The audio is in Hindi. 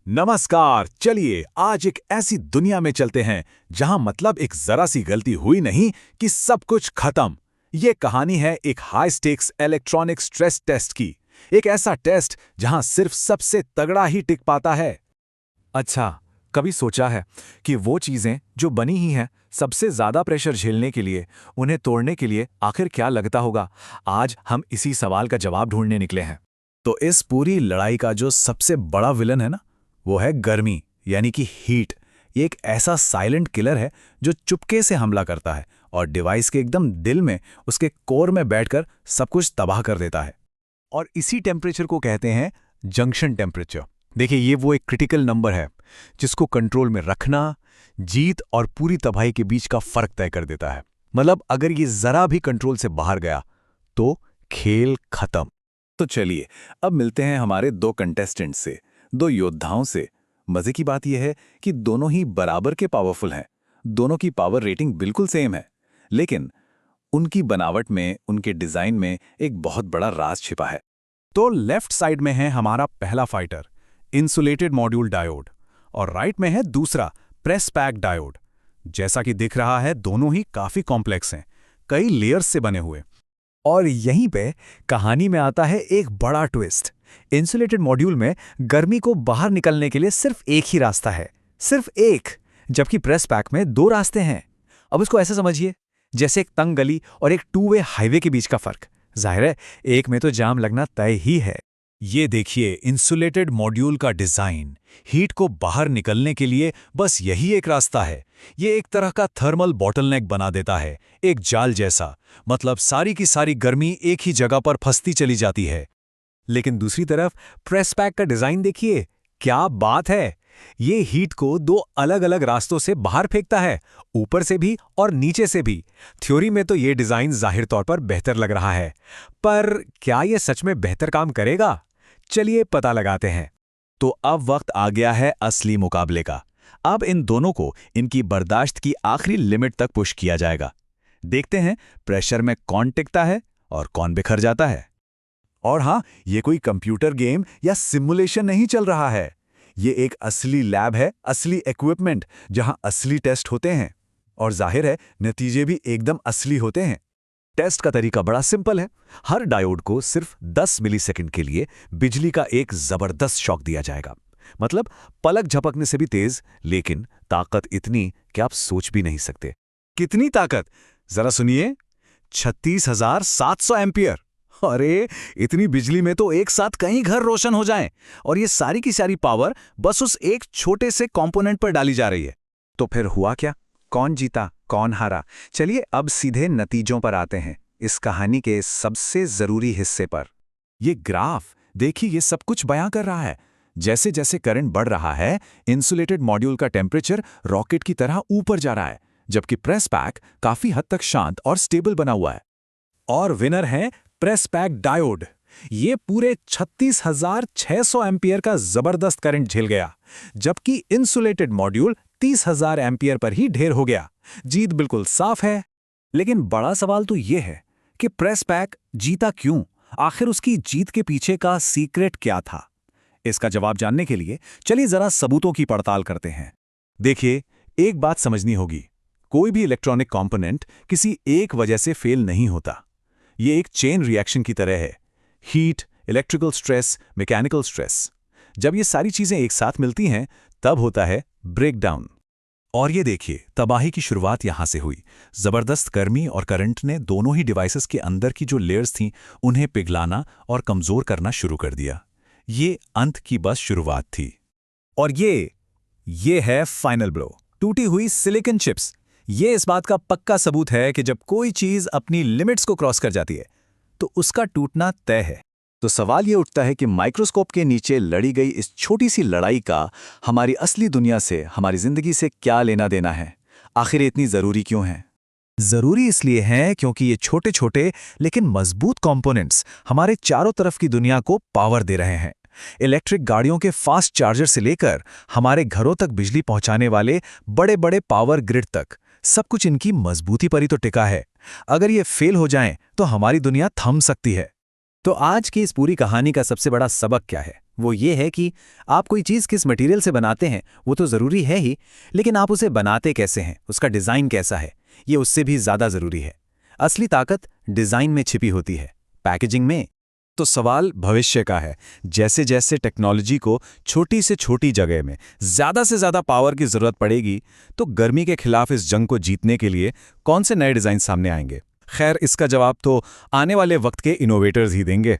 नमस्कार। चलिए आज एक ऐसी दुनिया में चलते हैं जहां मतलब एक जरा सी गलती हुई नहीं कि सब कुछ खत्म। ये कहानी है एक high stakes electronic stress test की। एक ऐसा टेस्ट जहां सिर्फ सबसे तगड़ा ही टिक पाता है। अच्छा, कभी सोचा है कि वो चीजें जो बनी ही हैं सबसे ज्यादा प्रेशर झेलने के लिए, उन्हें तोड़ने के लिए आखिर क्या लगता होगा? आज हम इसी सवाल का जवाब ढूंढने निकले हैं। तो इस पूरी लड़ाई का जो सबसे बड़ा विलन है ना, वो है गर्मी, यानी कि हीट। ये एक ऐसा साइलेंट किलर है जो चुपके से हमला करता है और डिवाइस के एकदम दिल में, उसके कोर में बैठकर सब कुछ तबाह कर देता है। और इसी टेम्परेचर को कहते हैं जंक्शन टेम्परेचर। देखिए, ये वो एक क्रिटिकल नंबर है जिसको कंट्रोल में रखना जीत और पूरी तबाही के बीच का फर्क तय कर देता है। मतलब अगर ये जरा भी कंट्रोल से बाहर गया तो खेल खत्म। तो चलिए अब मिलते हैं हमारे दो कंटेस्टेंट से, दो योद्धाओं से। मजे की बात यह है कि दोनों ही बराबर के पावरफुल हैं। दोनों की पावर रेटिंग बिल्कुल सेम है, लेकिन उनकी बनावट में, उनके डिजाइन में एक बहुत बड़ा राज छिपा है। तो लेफ्ट साइड में है हमारा पहला फाइटर, इंसुलेटेड मॉड्यूल डायोड, और राइट में है दूसरा, प्रेस पैक डायोड। जैसा कि दिख रहा है, दोनों ही काफी कॉम्प्लेक्स हैं, कई लेयर्स से बने हुए। और यहीं पे कहानी में आता है एक बड़ा ट्विस्ट। इंसुलेटेड मॉड्यूल में गर्मी को बाहर निकलने के लिए सिर्फ एक ही रास्ता है, सिर्फ एक, जबकि प्रेस पैक में दो रास्ते हैं। अब इसको ऐसे समझिए जैसे एक तंग गली और एक टू वे हाईवे के बीच का फर्क। जाहिर है एक में तो जाम लगना तय ही है। ये देखिए इंसुलेटेड मॉड्यूल का डिजाइन। हीट को बाहर निकलने के लिए बस यही एक रास्ता है। ये एक तरह का थर्मल बॉटलनेक बना देता है, एक जाल जैसा। मतलब सारी की सारी गर्मी एक ही जगह पर फंसती चली जाती है। लेकिन दूसरी तरफ प्रेस पैक का डिजाइन देखिए, क्या बात है। ये हीट को दो अलग अलग रास्तों से बाहर फेंकता है, ऊपर से भी और नीचे से भी। थ्योरी में तो ये डिजाइन जाहिर तौर पर बेहतर लग रहा है, पर क्या ये सच में बेहतर काम करेगा? चलिए पता लगाते हैं। तो अब वक्त आ गया है असली मुकाबले का। अब इन दोनों को इनकी बर्दाश्त की आखिरी लिमिट तक पुश किया जाएगा। देखते हैं प्रेशर में कौन टिकता है और कौन बिखर जाता है। और हाँ, ये कोई कंप्यूटर गेम या सिमुलेशन नहीं चल रहा है। ये एक असली लैब है, असली इक्विपमेंट, जहां असली टेस्ट होते हैं। और जाहिर है नतीजे भी एकदम असली होते हैं। टेस्ट का तरीका बड़ा सिंपल है। हर डायोड को सिर्फ 10 मिलीसेकंड के लिए बिजली का एक जबरदस्त शॉक दिया जाएगा। मतलब पलक झपकने से भी तेज, लेकिन ताकत इतनी कि आप सोच भी नहीं सकते। कितनी ताकत? जरा सुनिए, 36,700 एम्पियर। अरे, इतनी बिजली में तो एक साथ कई घर रोशन हो जाएं। और ये सारी की सारी पावर बस उस एक छोटे से कंपोनेंट पर डाली जा रही है। तो फिर हुआ क्या? कौन जीता, कौन हारा? चलिए अब सीधे नतीजों पर आते हैं, इस कहानी के सबसे जरूरी हिस्से पर। ये ग्राफ देखिए, ये सब कुछ बयां कर रहा है। जैसे जैसे करंट बढ़ रहा है, इंसुलेटेड मॉड्यूल का टेम्परेचर रॉकेट की तरह ऊपर जा रहा है, जबकि प्रेस पैक काफी हद तक शांत और स्टेबल बना हुआ है। और विनर है प्रेस पैक डायोड। ये पूरे 36,600 एम्पियर का जबरदस्त करंट झेल गया, जबकि इंसुलेटेड मॉड्यूल 30,000 एम्पियर पर ही ढेर हो गया। जीत बिल्कुल साफ है। लेकिन बड़ा सवाल तो ये है कि प्रेस पैक जीता क्यों? आखिर उसकी जीत के पीछे का सीक्रेट क्या था? इसका जवाब जानने के लिए चलिए जरा सबूतों की पड़ताल करते हैं। देखिए, एक बात समझनी होगी, कोई भी इलेक्ट्रॉनिक कंपोनेंट किसी एक वजह से फेल नहीं होता। ये एक चेन रिएक्शन की तरह है। Heat, electrical stress, mechanical stress, जब ये सारी चीजें एक साथ मिलती हैं तब होता है ब्रेकडाउन। और ये देखिए, तबाही की शुरुआत यहां से हुई। जबरदस्त गर्मी और करंट ने दोनों ही डिवाइसेस के अंदर की जो लेयर्स थीं उन्हें पिघलाना और कमजोर करना शुरू कर दिया। ये अंत की बस शुरुआत थी। और ये है फाइनल ब्लो, टूटी हुई सिलिकॉन चिप्स। ये इस बात का पक्का सबूत है कि जब कोई चीज अपनी लिमिट्स को क्रॉस कर जाती है तो उसका टूटना तय है। तो सवाल ये उठता है कि माइक्रोस्कोप के नीचे लड़ी गई इस छोटी सी लड़ाई का हमारी असली दुनिया से, हमारी जिंदगी से क्या लेना देना है? आखिर इतनी जरूरी क्यों है? जरूरी इसलिए है क्योंकि ये छोटे छोटे लेकिन मजबूत कंपोनेंट्स हमारे चारों तरफ की दुनिया को पावर दे रहे हैं। इलेक्ट्रिक गाड़ियों के फास्ट चार्जर से लेकर हमारे घरों तक बिजली पहुंचाने वाले बड़े बड़े पावर ग्रिड तक, सब कुछ इनकी मजबूती पर ही तो टिका है। अगर ये फेल हो जाएं तो हमारी दुनिया थम सकती है। तो आज की इस पूरी कहानी का सबसे बड़ा सबक क्या है? वो ये है कि आप कोई चीज़ किस मटेरियल से बनाते हैं वो तो ज़रूरी है ही, लेकिन आप उसे बनाते कैसे हैं, उसका डिज़ाइन कैसा है, ये उससे भी ज़्यादा ज़रूरी है। असली ताकत डिज़ाइन में छिपी होती है, पैकेजिंग में। तो सवाल भविष्य का है। जैसे जैसे टेक्नोलॉजी को छोटी से छोटी जगह में ज़्यादा से ज़्यादा पावर की ज़रूरत पड़ेगी, तो गर्मी के खिलाफ इस जंग को जीतने के लिए कौन से नए डिज़ाइन सामने आएंगे? खैर, इसका जवाब तो आने वाले वक्त के इनोवेटर्स ही देंगे।